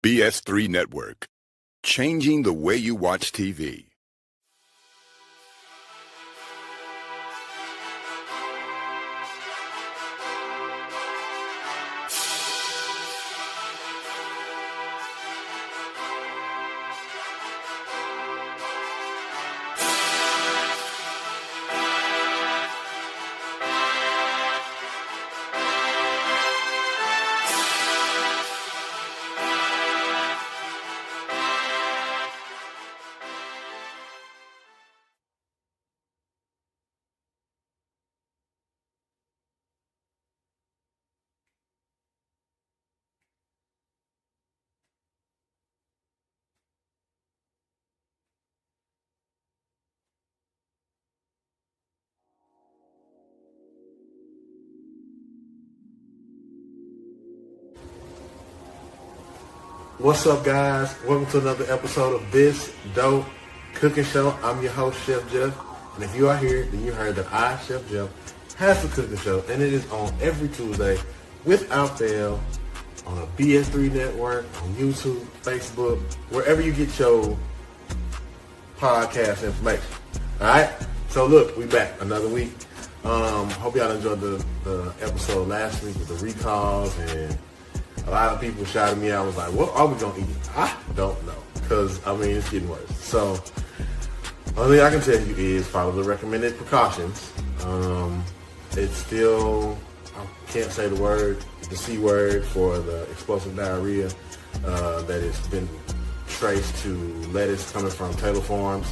BS3 Network, changing the way you watch TV. What's up, guys? Welcome to another episode of This Dope Cooking Show. I'm your host, Chef Jeff. And if you are here, then you heard that I, Chef Jeff, has the cooking show. And it is on every Tuesday without fail on a BS3 network, on YouTube, Facebook, wherever you get your podcast information. All right? So look, we back another week. Hope y'all enjoyed the episode last week with the recalls, and a lot of people shouted me out. I was like, what are we going to eat? I don't know. Because, it's getting worse. So, only thing I can tell you is follow the recommended precautions. It's still, I can't say the C word for the explosive diarrhea that has been traced to lettuce coming from Taylor Farms.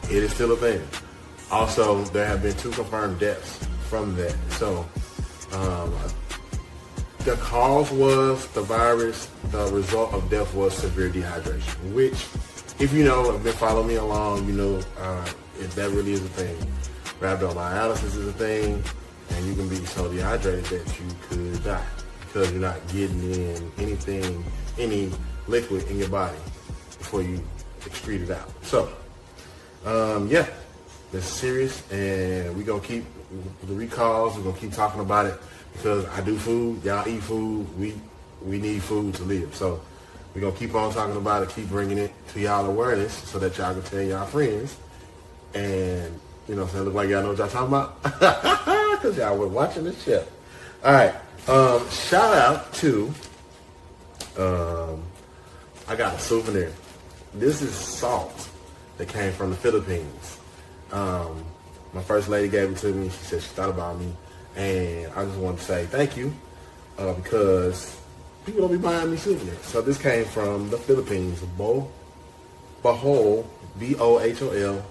It is still a thing. Also, there have been 2 confirmed deaths from that. So, the cause was the virus. The result of death was severe dehydration, which, if you know, have been following me along, you know, if that really is a thing. Rhabdomyolysis is a thing, and you can be so dehydrated that you could die because you're not getting in any liquid in your body before you excrete it out. So, yeah, that's serious, and we're going to keep the recalls. We're going to keep talking about it. Because I do food, y'all eat food, we need food to live. So we're going to keep on talking about it, keep bringing it to y'all awareness so that y'all can tell y'all friends. And, you know what I'm saying, look like y'all know what y'all talking about. Because y'all were watching this show. All right, shout out to, I got a souvenir. This is salt that came from the Philippines. My first lady gave it to me. She said she thought about me. And I just want to say thank you because people don't be buying me souvenirs. So this came from the Philippines. Bohol, B-O-H-O-L.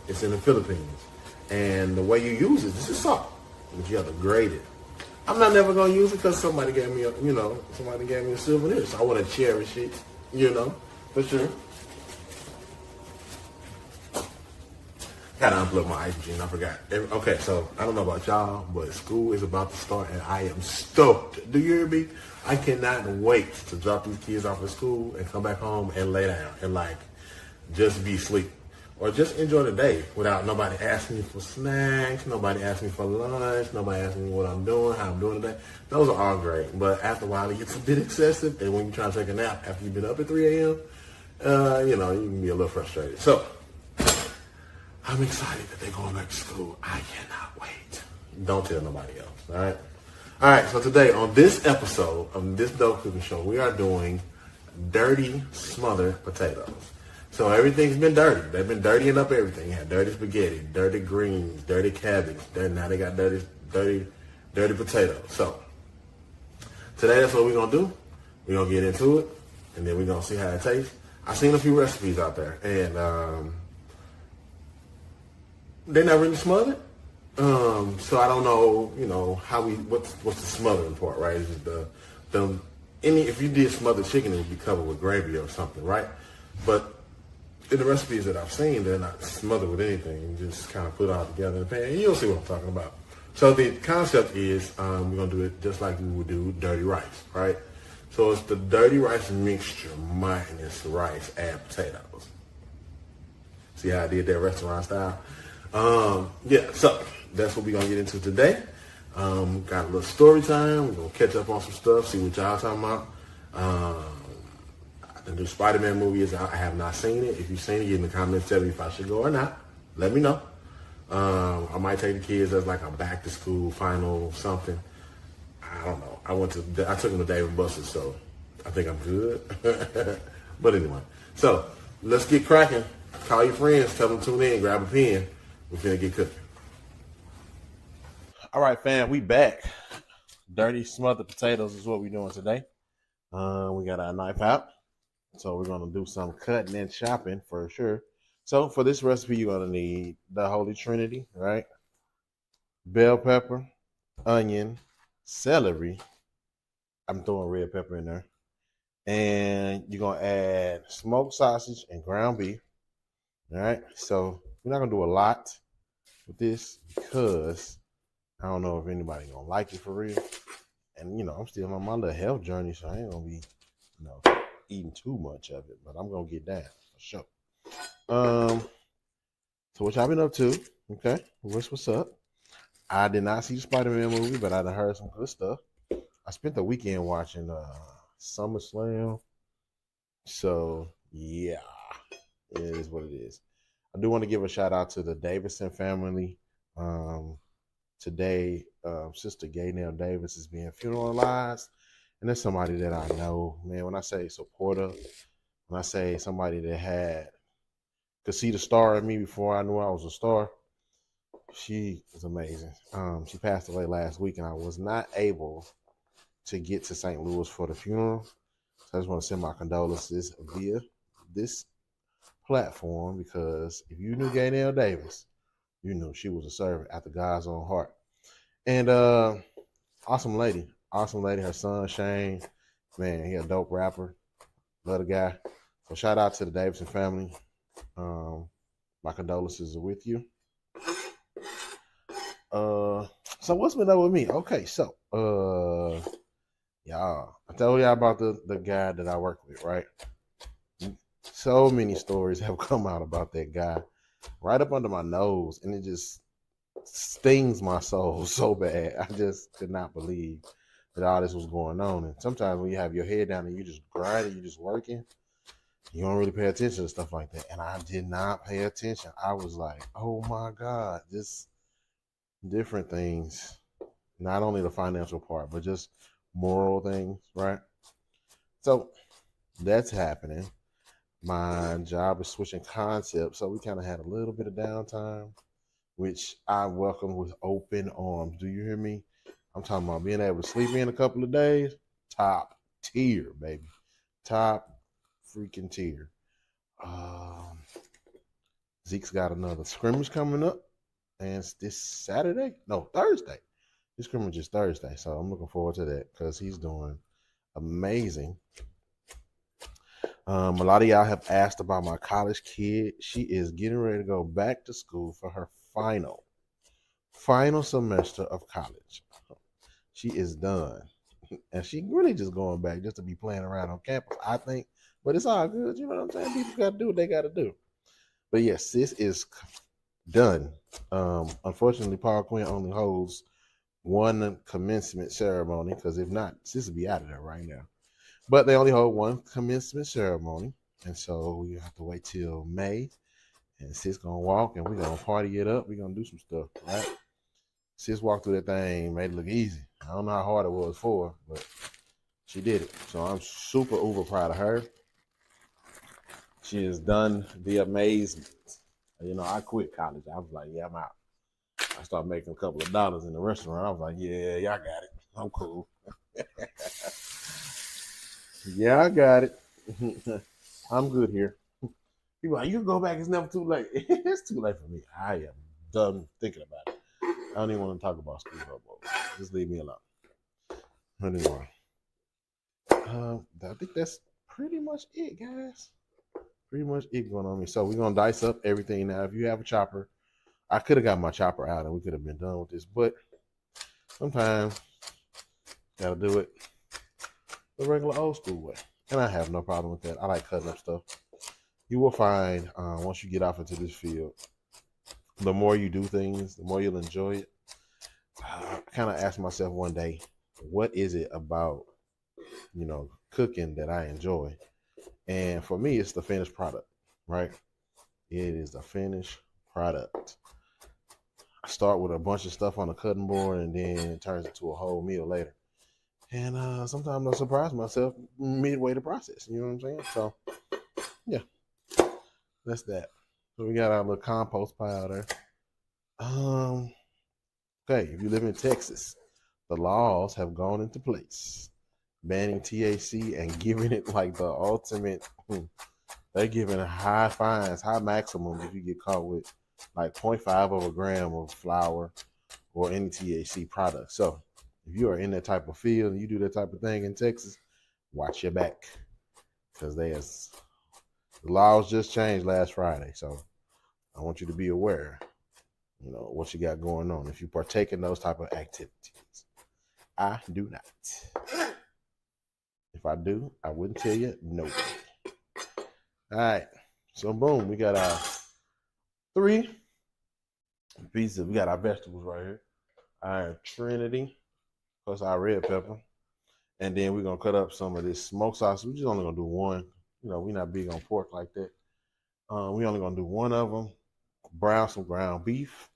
It's in the Philippines. And the way you use it, this is salt. But you have to grade it. I'm not never going to use it because somebody gave me a souvenir. So I want to cherish it, for sure. Gotta unplug my ice machine, I forgot. Okay, so I don't know about y'all, but school is about to start and I am stoked. Do you hear me? I cannot wait to drop these kids off at school and come back home and lay down and just be asleep. Or just enjoy the day without nobody asking me for snacks, nobody asking me for lunch, nobody asking me what I'm doing, how I'm doing today. Those are all great, but after a while it gets a bit excessive, and when you try to take a nap after you've been up at 3 a.m., you can be a little frustrated. So, I'm excited that they're going back to school. I cannot wait. Don't tell nobody else, all right? All right, so today on this episode of This Dope Cooking Show, we are doing dirty smothered potatoes. So everything's been dirty. They've been dirtying up everything. You had dirty spaghetti, dirty greens, dirty cabbage. Now they got dirty potatoes. So today that's what we're going to do. We're going to get into it, and then we're going to see how it tastes. I've seen a few recipes out there, and they're not really smothered. So I don't know, what's the smothering part, right? Is it if you did smothered chicken, it would be covered with gravy or something, right? But in the recipes that I've seen, they're not smothered with anything. You just kind of put it all together in the pan, and you'll see what I'm talking about. So the concept is we're going to do it just like we would do dirty rice, right? So it's the dirty rice mixture minus rice, add potatoes. See how I did that restaurant style? So that's what we're going to get into today. Got a little story time. We're going to catch up on some stuff, see what y'all talking about. The new Spider-Man movie is out. I have not seen it. If you've seen it, get in the comments, tell me if I should go or not. Let me know. I might take the kids as like a back to school final something. I don't know. I took them to Dave and Buster's, so I think I'm good. But anyway, so let's get cracking. Call your friends, tell them to tune in, grab a pen. We're finna get cooking. All right, fam, we back. Dirty smothered potatoes is what we're doing today. We got our knife out, so we're gonna do some cutting and chopping for sure. So for this recipe, you're gonna need the Holy Trinity, right? Bell pepper, onion, celery. I'm throwing red pepper in there. And you're gonna add smoked sausage and ground beef. All right. So we're not gonna do a lot with this because I don't know if anybody gonna like it for real. And I'm still on my little health journey, so I ain't gonna be, eating too much of it. But I'm gonna get down for sure. So what y'all been up to? Okay, what's up? I did not see the Spider-Man movie, but I done heard some good stuff. I spent the weekend watching SummerSlam. So yeah, it is what it is. I do want to give a shout out to the Davidson family. Today, Sister Gaynell Davis is being funeralized, and that's somebody that I know, man. When I say supporter, when I say somebody that could see the star in me before I knew I was a star, she is amazing. She passed away last week, and I was not able to get to St. Louis for the funeral. So I just want to send my condolences via this platform, because if you knew Gaynell Davis, you knew she was a servant after God's own heart. And awesome lady. Her son Shane, man, he a dope rapper. Love the guy. So shout out to the Davidson family. My condolences are with you. So what's been up with me? Okay, so y'all, I told y'all about the guy that I work with, right? So many stories have come out about that guy right up under my nose, and it just stings my soul so bad. I just could not believe that all this was going on. And sometimes when you have your head down and you just grinding, you just working, you don't really pay attention to stuff like that. And I did not pay attention. I was like, oh my God, just different things. Not only the financial part, but just moral things, right? So that's happening. My job is switching concepts, so we kind of had a little bit of downtime, which I welcome with open arms. Do you hear me? I'm talking about being able to sleep in a couple of days. Top tier, baby. Top freaking tier. Zeke's got another scrimmage coming up, and it's this Saturday. No, Thursday. This scrimmage is Thursday, so I'm looking forward to that because he's doing amazing. A lot of y'all have asked about my college kid. She is getting ready to go back to school for her final semester of college. She is done. And she really just going back just to be playing around on campus, I think. But it's all good. You know what I'm saying? People got to do what they got to do. But yes, sis is done. Unfortunately, Paul Quinn only holds one commencement ceremony, because if not, sis will be out of there right now. But they only hold one commencement ceremony, and so we have to wait till May, and sis gonna walk, and we're gonna party it up. We're gonna do some stuff, right? Sis walked through that thing, made it look easy. I don't know how hard it was for her, but she did it. So I'm super uber proud of her. She has done the amazement. I quit college. I was like, yeah, I'm out. I started making a couple of dollars in the restaurant. I was like, yeah, y'all got it. I'm cool. Yeah, I got it. I'm good here. People like, you can go back. It's never too late. It's too late for me. I am done thinking about it. I don't even want to talk about school no more. Just leave me alone. Anyway, I think that's pretty much it, guys. Pretty much it going on me. So we're gonna dice up everything now. If you have a chopper, I could have got my chopper out and we could have been done with this, but sometimes gotta do it the regular old school way. And I have no problem with that. I like cutting up stuff. You will find once you get off into this field, the more you do things, the more you'll enjoy it. I kind of asked myself one day, what is it about, cooking that I enjoy? And for me, it's the finished product, right? It is the finished product. I start with a bunch of stuff on the cutting board, and then it turns into a whole meal later. And sometimes I surprise myself midway the process. You know what I'm saying? So yeah, that's that. So we got our little compost pile there. Okay, if you live in Texas, the laws have gone into place, banning THC and giving it like the ultimate. They're giving high fines, high maximums if you get caught with like 0.5 of a gram of flour or any THC product. So if you are in that type of field and you do that type of thing in Texas, watch your back, because the laws just changed last Friday. So I want you to be aware, what you got going on if you partake in those type of activities. I do not. If I do, I wouldn't tell you no. All right. So boom, we got our 3 pieces. We got our vegetables right here. Our Trinity, plus our red pepper. And then we're going to cut up some of this smoked sausage. We're just only going to do one. We're not big on pork like that. We're only going to do one of them. Brown some ground beef.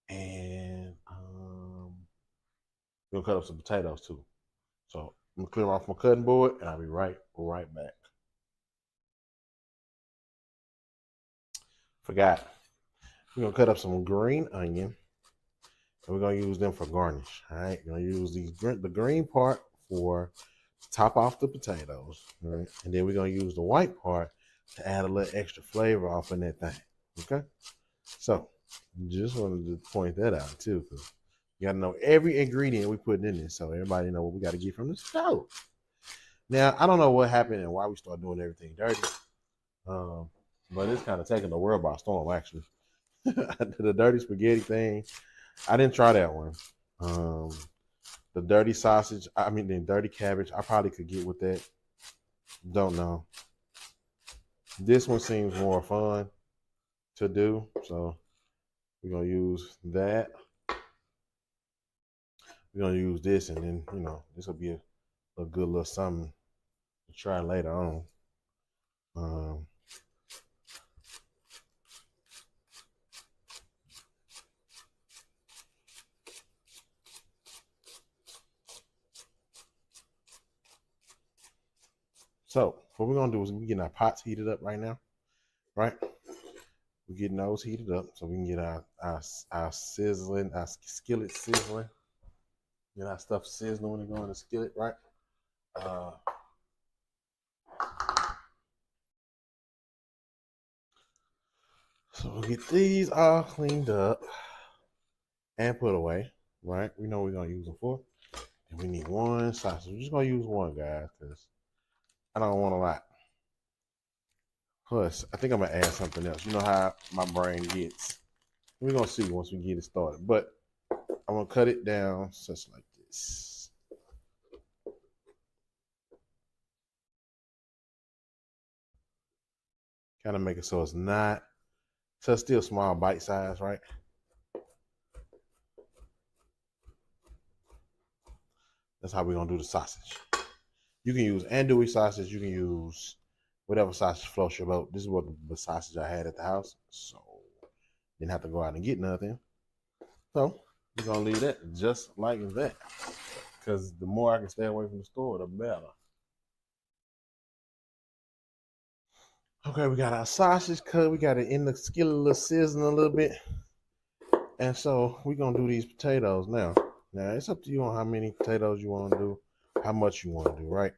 And we're going to cut up some potatoes too. So I'm going to clear off my cutting board, and I'll be right back. Forgot. We're going to cut up some green onion, and we're going to use them for garnish. All right. We're going to use the green part for top off the potatoes. All right. And then we're going to use the white part to add a little extra flavor off in that thing. Okay. So just wanted to point that out too, because you got to know every ingredient we put in this, so everybody know what we got to get from the stove. Now, I don't know what happened and why we start doing everything dirty, but it's kind of taking the world by storm, actually. The dirty spaghetti thing, I didn't try that one. The dirty sausage, the dirty cabbage, I probably could get with that. Don't know. This one seems more fun to do, so we're going to use that. We're going to use this, and then, this will be a good little something to try later on. So what we're going to do is we're getting our pots heated up right now, right? We're getting those heated up so we can get our sizzling, our skillet sizzling. Get our stuff sizzling when it goes in the skillet, right? So we'll get these all cleaned up and put away, right? We know we're going to use them for. And we need one sausage. We're just going to use one, guys, because I don't want a lot. Plus, I think I'm going to add something else. You know how my brain gets. We're going to see once we get it started. But I'm going to cut it down just like this. Kind of make it so it's not, so it's still small bite size, right? That's how we're going to do the sausage. You can use andouille sausage. You can use whatever sausage floats your boat. This is what the sausage I had at the house. So didn't have to go out and get nothing. So we're going to leave that just like that. Because the more I can stay away from the store, the better. Okay, we got our sausage cut. We got it in the skillet, a little sizzling a little bit. And so we're going to do these potatoes now. Now, it's up to you on how many potatoes you want to do, how much you want to do, right?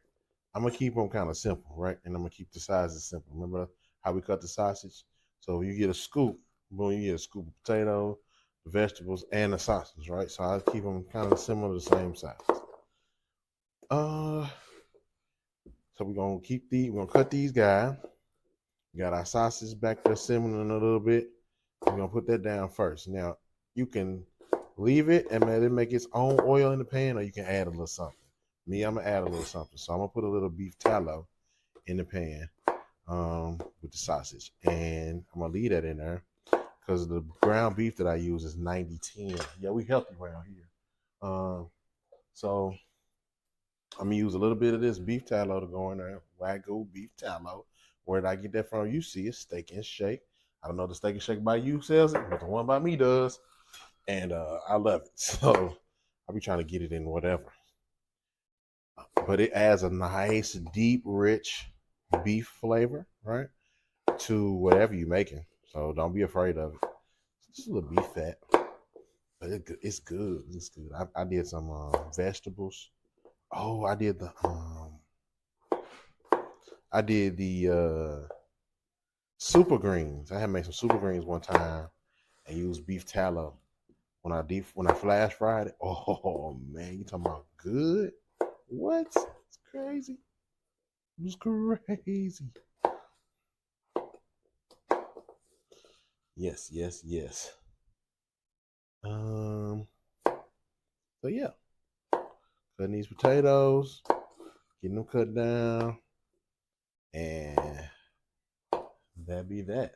I'm going to keep them kind of simple, right? And I'm going to keep the sizes simple. Remember how we cut the sausage? So you get a scoop, boom, you get a scoop of potato, the vegetables, and the sausage, right? So I'll keep them kind of similar, the same size. So we're going to cut these guys. We got our sausage back there simmering a little bit. We're going to put that down first. Now, you can leave it and let it make its own oil in the pan, or you can add a little something. Me, I'm going to add a little something. So I'm going to put a little beef tallow in the pan with the sausage. And I'm going to leave that in there because the ground beef that I use is 90-10. Yeah, we healthy around here. So I'm gonna use a little bit of this beef tallow to go in there. Wagyu beef tallow. Where did I get that from? You see it, Steak and Shake. I don't know if the Steak and Shake by you sells it, but the one by me does. And I love it. So I'll be trying to get it in whatever. But it adds a nice, deep, rich beef flavor, right? To whatever you're making. So don't be afraid of it. Just a little beef fat. But it's good. It's good. I did some vegetables. Oh, I did the super greens. I had made some super greens one time and used beef tallow when I flash fried it. Oh man, you talking about good? What? It's crazy. It was crazy. Yes, yes, yes. Um. So yeah, cutting these potatoes, getting them cut down, and that be that.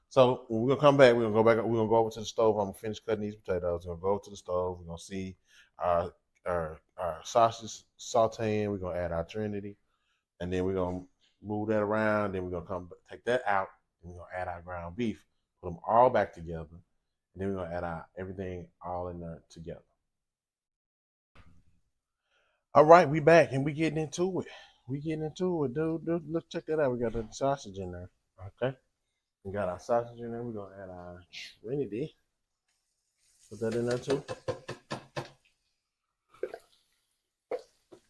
So when we're gonna come back, we're gonna go back. We're gonna go over to the stove. I'm gonna finish cutting these potatoes. We're gonna go to the stove. We're gonna see our sausage sauteing. We're gonna add our Trinity, and then we're gonna move that around. Then we're gonna take that out, and we're gonna add our ground beef. Put them all back together, and then we're gonna add our everything all in there together. All right, we back and we getting into it. We getting into it, dude. Let's check that out. We got the sausage in there. Okay. We got our sausage in there. We're gonna add our Trinity. Put that in there too.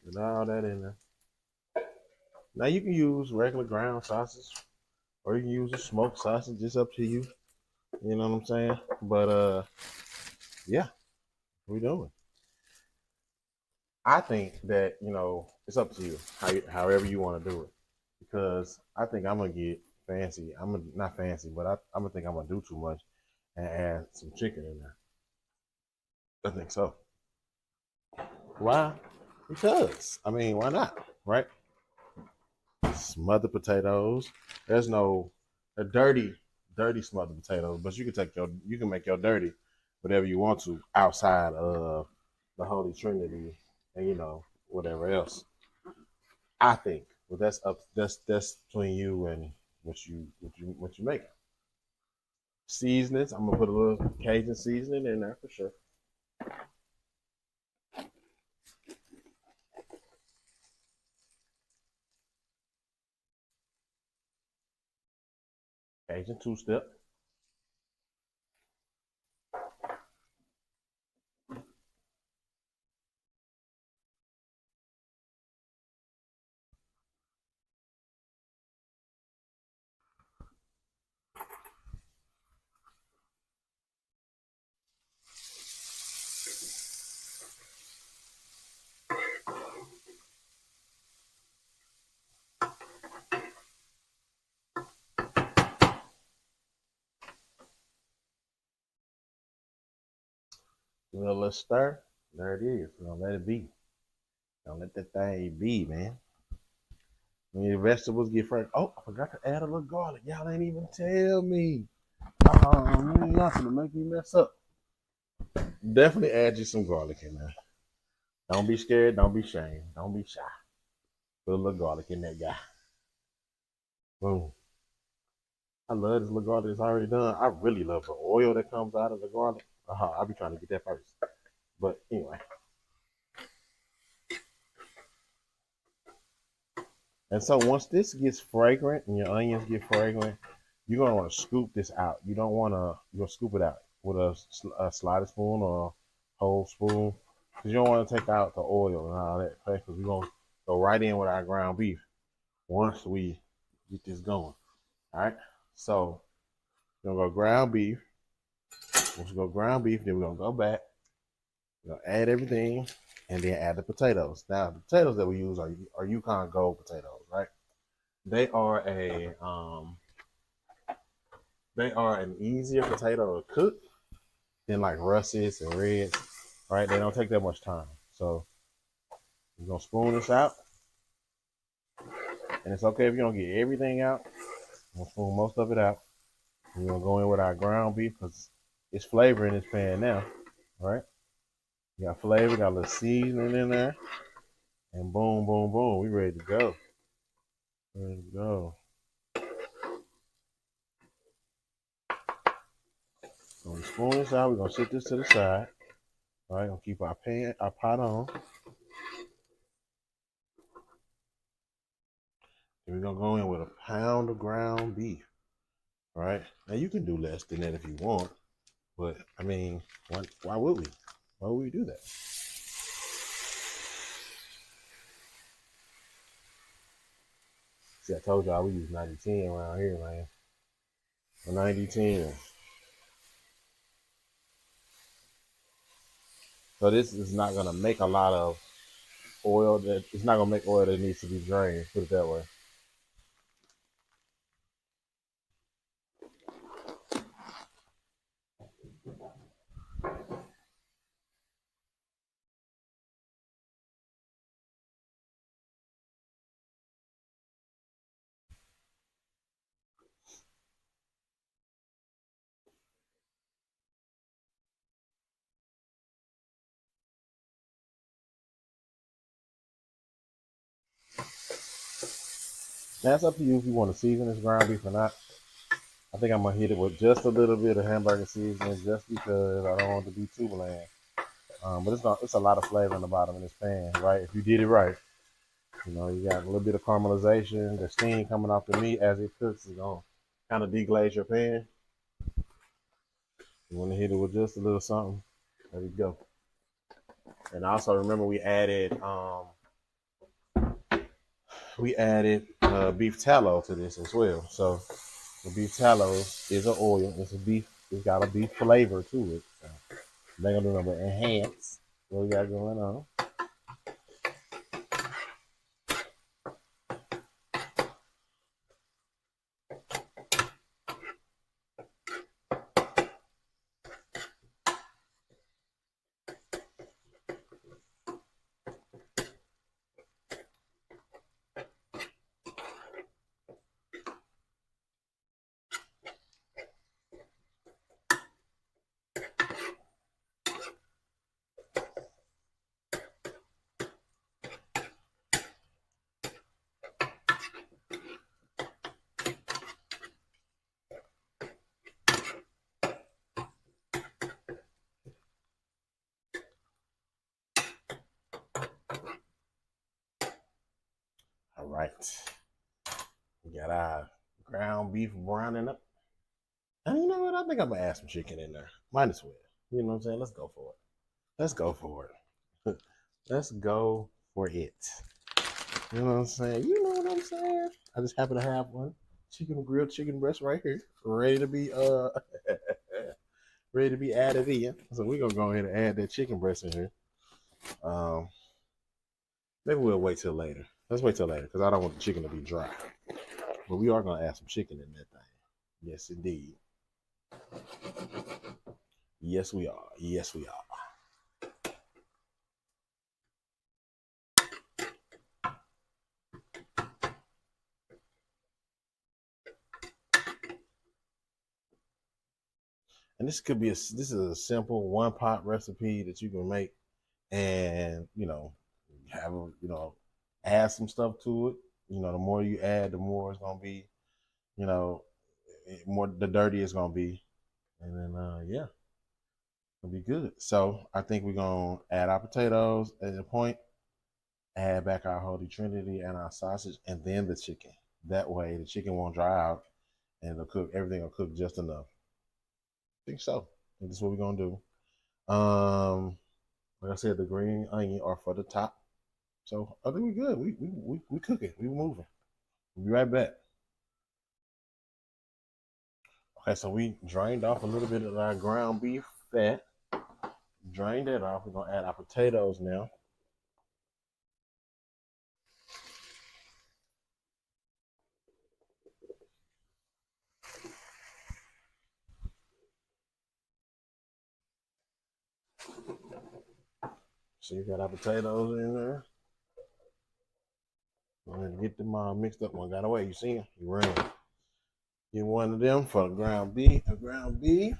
Put all that in there. Now you can use regular ground sausage, or you can use a smoked sausage. It's up to you. You know what I'm saying? But yeah, we doing. I think that it's up to you. However you want to do it, because I think I'm gonna get fancy. Not fancy, but I'm gonna think I'm gonna do too much and add some chicken in there. I think so. Why? Because why not? Right? Smothered potatoes. There's no dirty smothered potatoes, but you can make your dirty whatever you want to outside of the Holy Trinity and whatever else. I think, but that's between you and what you make. Seasonings. I'm gonna put a little Cajun seasoning in there for sure. Cajun two-step. Let's stir. There it is. Don't let it be. Don't let that thing be, man. When your vegetables get fresh. Oh, I forgot to add a little garlic. Y'all ain't even tell me. Man, y'all gonna make me mess up. Definitely add you some garlic in there. Don't be scared. Don't be ashamed. Don't be shy. Put a little garlic in that guy. Boom. I love this little garlic that's already done. I really love the oil that comes out of the garlic. I'll be trying to get that first. But anyway. And so once this gets fragrant and your onions get fragrant, you're gonna want to scoop this out. You're gonna scoop it out with a sliding spoon or a whole spoon, because you don't want to take out the oil and all that. Because we're gonna go right in with our ground beef once we get this going. All right. So we're gonna go ground beef. Once we go ground beef, then we're gonna go back. We're gonna add everything, and then add the potatoes. Now the potatoes that we use are Yukon Gold potatoes, right? They are an easier potato to cook than like russets and reds, right? They don't take that much time. So we're gonna spoon this out, and it's okay if you don't get everything out. We're gonna spoon most of it out. We're gonna go in with our ground beef because it's flavor in this pan now, right? You got flavor, got a little seasoning in there. And boom, boom, boom. We ready to go. Ready to go. So we spoon this out. We're gonna set this to the side. All right, gonna keep our pot on. Then we're gonna go in with a pound of ground beef. All right. Now you can do less than that if you want, but I mean, why would we? Why would we do that? See, I told y'all we use 90-10 around here, man. 90-10. So this is not gonna make a lot of oil. That it's not gonna make oil that needs to be drained. Put it that way. Now it's up to you if you want to season this ground beef or not. I think I'm gonna hit it with just a little bit of hamburger seasoning, just because I don't want it to be too bland. But it's a lot of flavor in the bottom of this pan, right? If you did it right, you know, you got a little bit of caramelization. The steam coming off the meat as it cooks is gonna kind of deglaze your pan. You want to hit it with just a little something. There you go. And also remember we added beef tallow to this as well. So the beef tallow is an oil. It's got a beef flavor to it. So they're gonna do nothing but enhance what we got going on. All right. We got our ground beef browning up. And you know what? I think I'm gonna add some chicken in there. Might as well. You know what I'm saying? Let's go for it. Let's go for it. Let's go for it. You know what I'm saying? You know what I'm saying? I just happen to have one grilled chicken breast right here, ready to be ready to be added in. So we're gonna go ahead and add that chicken breast in here. Um, Maybe we'll wait till later. Let's wait till later because I don't want the chicken to be dry. But we are gonna add some chicken in that thing. Yes, indeed. Yes, we are. Yes, we are. And this is a simple one pot recipe that you can make, and have add some stuff to it. The more you add, the more it's gonna be, you know, more the dirtier it's gonna be, and then yeah, it'll be good. So I think we're gonna add our potatoes at the point, add back our Holy Trinity and our sausage, and then the chicken. That way, the chicken won't dry out, and it'll cook. Everything will cook just enough. I think so. I think that's what we're gonna do. Like I said, the green onion are for the top. So I think we're good. We cooking. We moving. We'll be right back. Okay, so we drained off a little bit of our ground beef fat. Drained that off. We're gonna add our potatoes now. So you got our potatoes in there. I'm gonna get them all mixed up. One got away. You see him? He ran. Get one of them for the ground beef. A ground beef.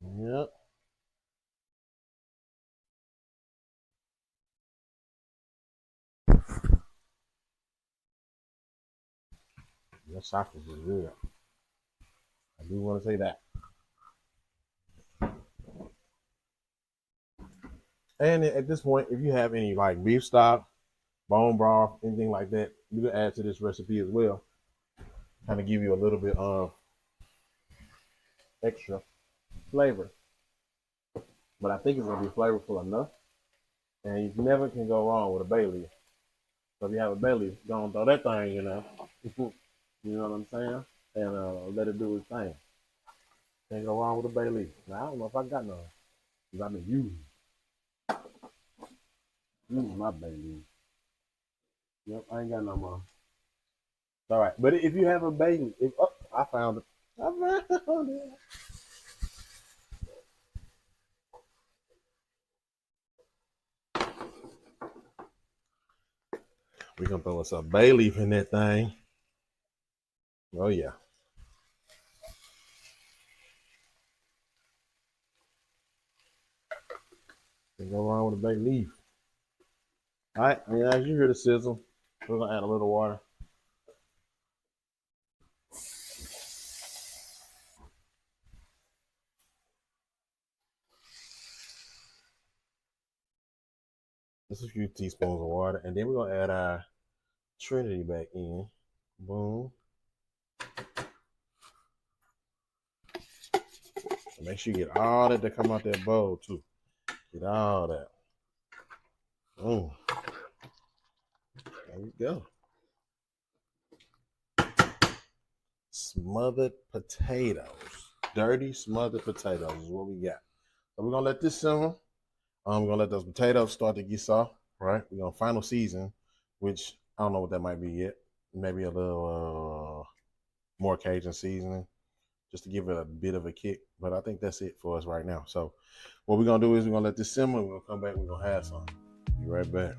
Yep. That sausage is good. I do want to say that. And at this point, if you have any like beef stock, bone broth, anything like that, you can add to this recipe as well. Kind of give you a little bit of extra flavor. But I think it's gonna be flavorful enough. And you never can go wrong with a bay leaf. So if you have a bay leaf, don't throw that thing in there. You know what I'm saying? And let it do its thing. Can't go wrong with a bay leaf. Now, I don't know if I got none. Because I've been using my bay leaf. Yep, I ain't got no more. All right. But if you have a bay leaf, I found it. I found it. We're going to throw us a bay leaf in that thing. Oh, yeah. Can't go wrong with a bay leaf. All right, and as you hear the sizzle, we're going to add a little water. Just a few teaspoons of water, and then we're going to add our Trinity back in. Boom. And make sure you get all that come out that bowl, too. Get all that. Boom. There we go. Smothered potatoes. Dirty smothered potatoes is what we got. So we're going to let this simmer. We're going to let those potatoes start to get soft, right? We're going to final season, which I don't know what that might be yet. Maybe a little more Cajun seasoning just to give it a bit of a kick. But I think that's it for us right now. So what we're going to do is we're going to let this simmer. We're going to come back. We're going to have some. Be right back.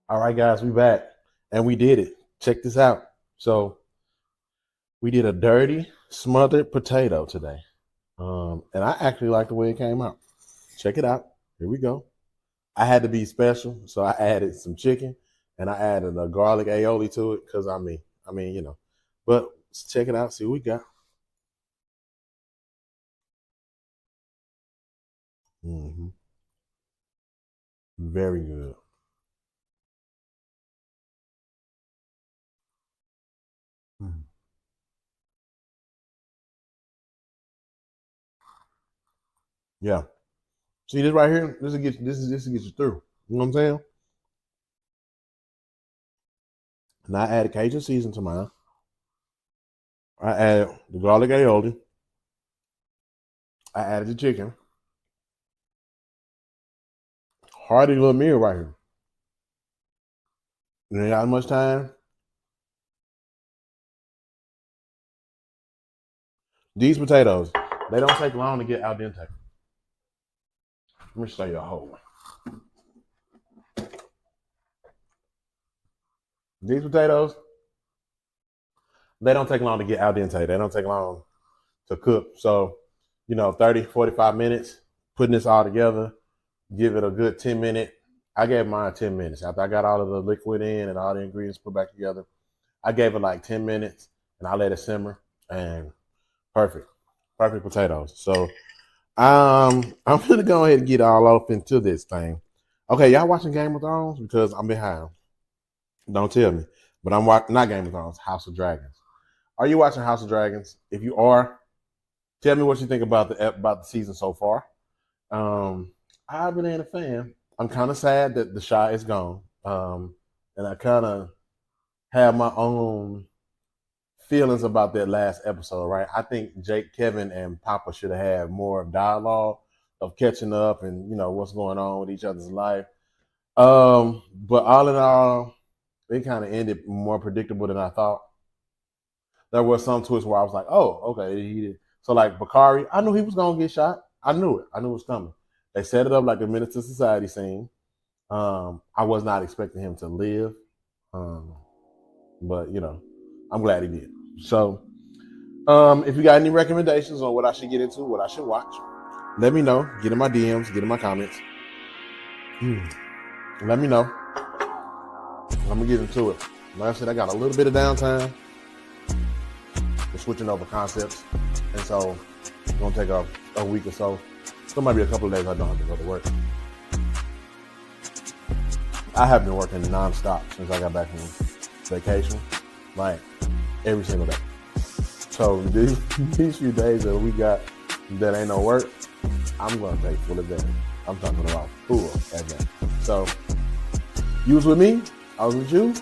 All right, guys, we back. And we did it. Check this out. So we did a dirty smothered potato today. And I actually like the way it came out. Check it out. Here we go. I had to be special, so I added some chicken and I added a garlic aioli to it because I mean, you know. But let's check it out, see what we got. Mm-hmm. Very good. Mm. Yeah. See this right here? This will get you through. You know what I'm saying? And I added Cajun season to mine. I added the garlic aioli. I added the chicken. Hardy little meal right here. You ain't got much time. These potatoes, they don't take long to get al dente. Let me show you a whole one. These potatoes, they don't take long to get al dente. They don't take long to cook. So, 30, 45 minutes, putting this all together, give it a good 10 minute. I gave mine 10 minutes. After I got all of the liquid in and all the ingredients put back together, I gave it like 10 minutes and I let it simmer, and perfect potatoes. So I'm gonna go ahead and get all off into this thing. Okay, y'all watching Game of Thrones? Because I'm behind. Don't tell me. But I'm watching, not Game of Thrones, House of Dragons. Are you watching House of Dragons? If you are, tell me what you think about the season so far. I really ain't a fan. I'm kind of sad that the Shy is gone. And I kind of have my own feelings about that last episode, right? I think Jake, Kevin, and Papa should have had more dialogue of catching up and, what's going on with each other's life. But all in all, it kind of ended more predictable than I thought. There was some twists where I was like, oh, okay, he did. So like Bakari, I knew he was going to get shot. I knew it. I knew it was coming. They set it up like a Menace to Society scene. I was not expecting him to live. But, I'm glad he did. So, if you got any recommendations on what I should get into, what I should watch, let me know. Get in my DMs, get in my comments. Let me know. I'm going to get into it. Like I said, I got a little bit of downtime. We're switching over concepts. And so, it's going to take a week or so. So, might be a couple of days I don't have to go to work. I have been working nonstop since I got back from vacation. Like, every single day. So these few days that we got that ain't no work, I'm going to take full advantage. I'm talking about full advantage. So you was with me. I was with you.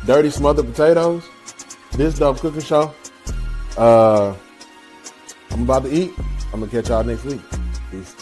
Dirty Smothered Potatoes. This Dope Cooking Show. I'm about to eat. I'm going to catch y'all next week. Peace.